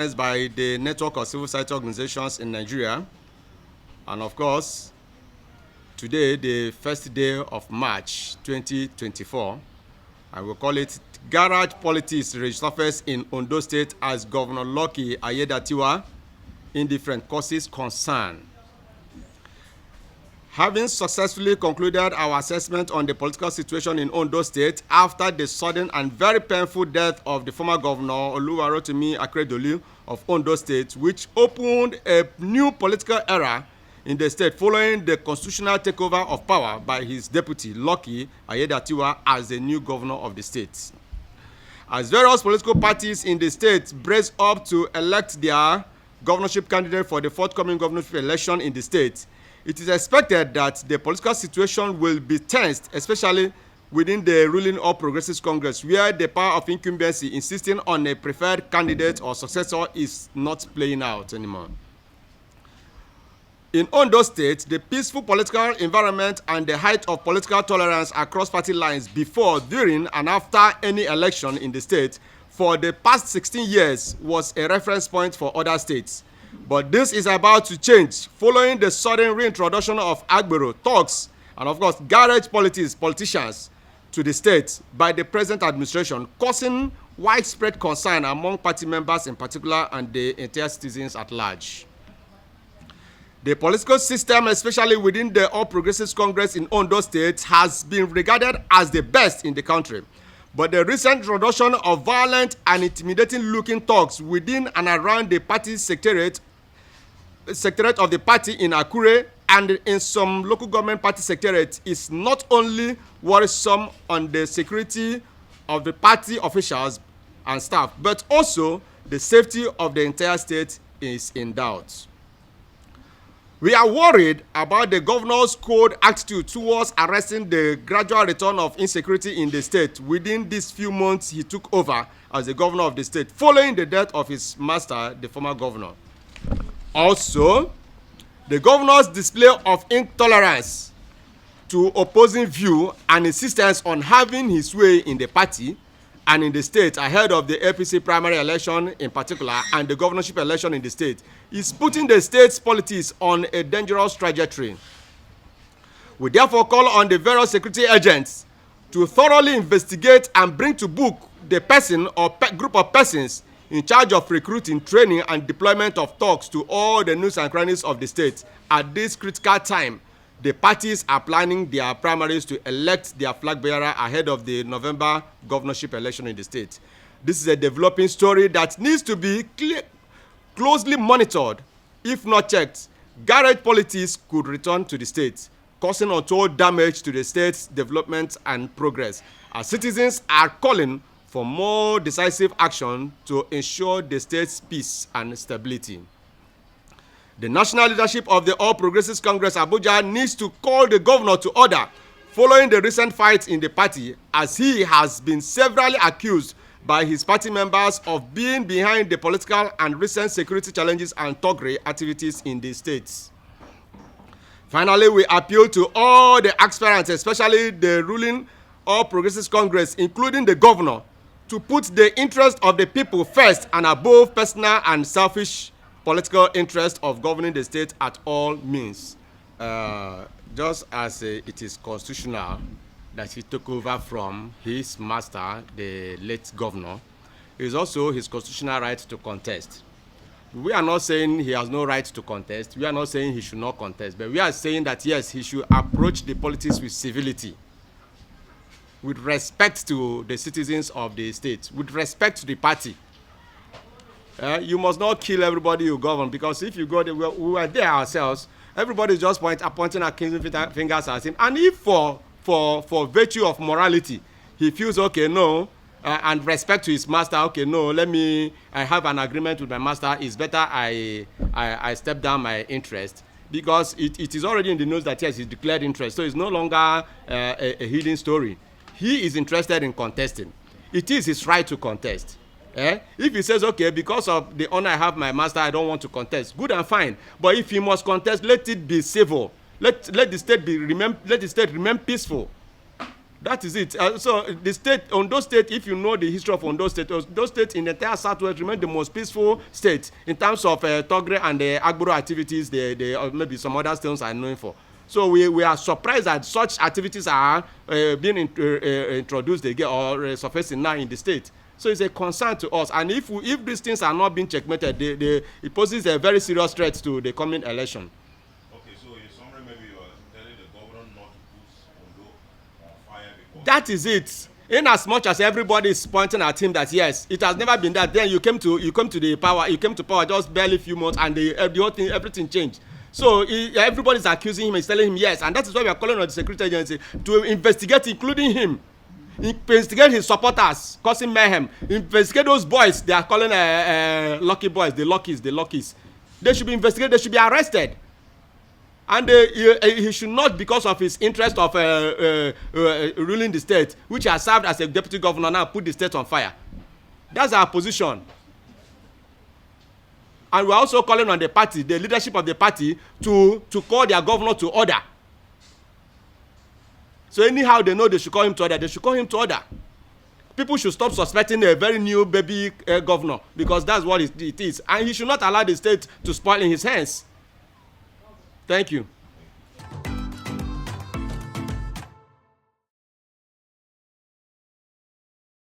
by the network of civil society organizations in Nigeria. And of course, today, the first day of March 2024, I will call it Garage Politics resurfaced in Ondo State as Governor Lucky Ayedatiwa indifferent causes concern. Having successfully concluded our assessment on the political situation in Ondo State after the sudden and very painful death of the former governor Oluwarotimi Akeredolu of Ondo State, which opened a new political era in the state following the constitutional takeover of power by his deputy Lucky Ayedatiwa as the new governor of the state. As various political parties in the state brace up to elect their governorship candidate for the forthcoming governorship election in the state, it is expected that the political situation will be tensed, especially within the ruling All Progressives Congress, where the power of incumbency insisting on a preferred candidate or successor is not playing out anymore. In Ondo State, the peaceful political environment and the height of political tolerance across party lines before, during, and after any election in the state for the past 16 years was a reference point for other states. But this is about to change following the sudden reintroduction of Agbero, Touts, and of course garage politicians to the state by the present administration, causing widespread concern among party members in particular and the entire citizens at large. The political system, especially within the All Progressives Congress in Ondo State, has been regarded as the best in the country. But the recent introduction of violent and intimidating-looking thugs within and around the party secretariat of the party in Akure and in some local government party secretariat is not only worrisome on the security of the party officials and staff, but also the safety of the entire state is in doubt. We are worried about the governor's cold attitude towards arresting the gradual return of insecurity in the state within these few months he took over as the governor of the state following the death of his master, the former governor. Also, the governor's display of intolerance to opposing view and insistence on having his way in the party and in the state ahead of the APC primary election in particular and the governorship election in the state is putting the state's politics on a dangerous trajectory. We therefore call on the various security agents to thoroughly investigate and bring to book the person or group of persons in charge of recruiting, training, and deployment of thugs to all the nooks and crannies of the state. At this critical time, the parties are planning their primaries to elect their flag bearer ahead of the November governorship election in the state. This is a developing story that needs to be closely monitored. If not checked, garage politics could return to the state, causing untold damage to the state's development and progress, as citizens are calling for more decisive action to ensure the state's peace and stability. The national leadership of the All Progressives Congress Abuja needs to call the governor to order following the recent fights in the party, as he has been severally accused by his party members of being behind the political and recent security challenges and thuggery activities in the states. Finally, we appeal to all the aspirants, especially the ruling All Progressives Congress, including the governor, to put the interest of the people first and above personal and selfish political interest of governing the state at all means. Just as it is constitutional that he took over from his master, the late governor, it is also his constitutional right to contest. We are not saying he has no right to contest. We are not saying he should not contest. But we are saying that, yes, he should approach the politics with civility, with respect to the citizens of the state, with respect to the party. You must not kill everybody you govern, because if you go there, we were there ourselves, everybody is just pointing at fingers at him. And if for virtue of morality, he feels, okay, no, and respect to his master, okay, no, I have an agreement with my master, it's better I step down my interest, because it is already in the news that, yes, he's declared interest, so it's no longer a hidden story. He is interested in contesting. It is his right to contest. If he says, okay, because of the honor I have my master, I don't want to contest, good and fine. But if he must contest, let it be civil. Let the state remain peaceful. That is it. So the state, Ondo State, if you know the history of Ondo State in the entire Southwest remained the most peaceful state in terms of Togre and the Agboro activities, maybe some other states are known for. So we are surprised that such activities are being introduced again or surfacing now in the state. So it's a concern to us. And if these things are not being checkmated, it poses a very serious threat to the coming election. Okay, so in summary, maybe you are telling the governor not to put Ondo on fire because... That is it. In as much as everybody is pointing at him that yes, it has never been that. Then you came to power just barely a few months, and the whole thing, everything changed. So everybody is accusing him and telling him yes, and that is why we are calling on the security agency to investigate, including him, investigate his supporters causing mayhem, investigate those boys they are calling lucky boys, the luckies. They should be investigated. They should be arrested. And he should not, because of his interest of ruling the state, which has served as a deputy governor, now put the state on fire. That's our position. And we're also calling on the party, the leadership of the party, to call their governor to order. So anyhow they know they should call him to order, they should call him to order. People should stop suspecting a very new baby governor, because that's what it is. And he should not allow the state to spoil in his hands. Thank you.